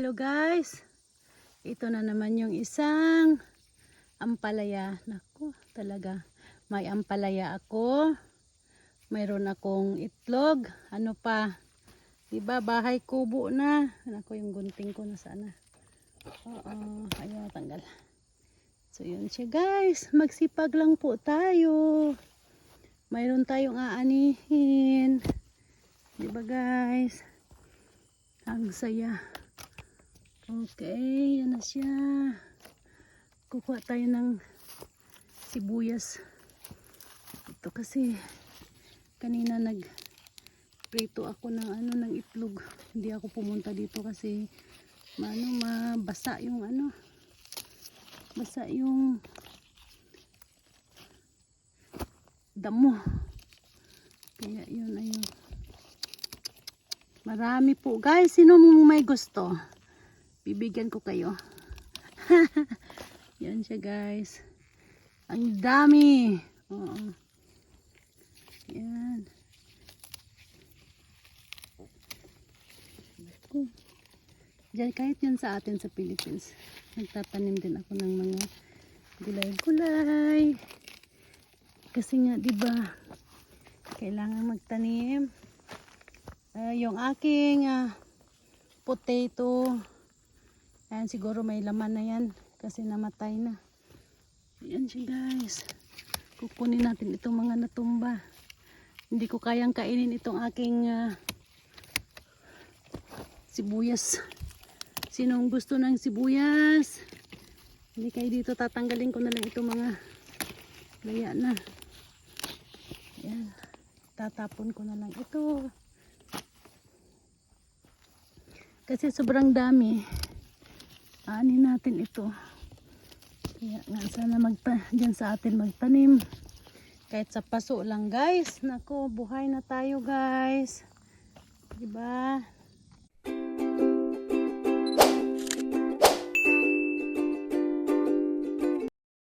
Hello guys, ito na naman yung isang ampalaya. Naku, talaga may ampalaya ako. Mayroon akong itlog. Ano pa? Diba bahay kubo na. Naku, yung gunting ko na sana. Oo, ayaw tanggal. So yun siya guys, magsipag lang po tayo. Mayroon tayong aanihin. Diba guys? Ang saya. Okay, yan na siya. Kukuha tayo ng sibuyas. Ito kasi kanina nagprito ako ng itlog. Hindi ako pumunta dito kasi mabasa yung basa yung damo. Kaya yun ayun. Marami po guys, sino may gusto? Bibigyan ko kayo. Yan siya guys. Ang dami. Oo. Yan. Diyan, kahit yan sa atin sa Philippines. Nagtatanim din ako ng mga gulay-gulay. Kasi nga, di ba, kailangan magtanim. Yung aking potato. Ayan, siguro may laman na yan kasi namatay na. Ayan siya guys. Kukunin natin itong mga natumba. Hindi ko kayang kainin itong aking sibuyas. Sinong gusto ng sibuyas? Hindi kayo dito, tatanggalin ko na lang itong mga laya na. Ayan. Tatapon ko na lang ito. Kasi sobrang dami. Aanin natin ito. Kaya nga sana dyan sa atin magtanim. Kahit sa paso lang guys. Nako, buhay na tayo guys. Diba?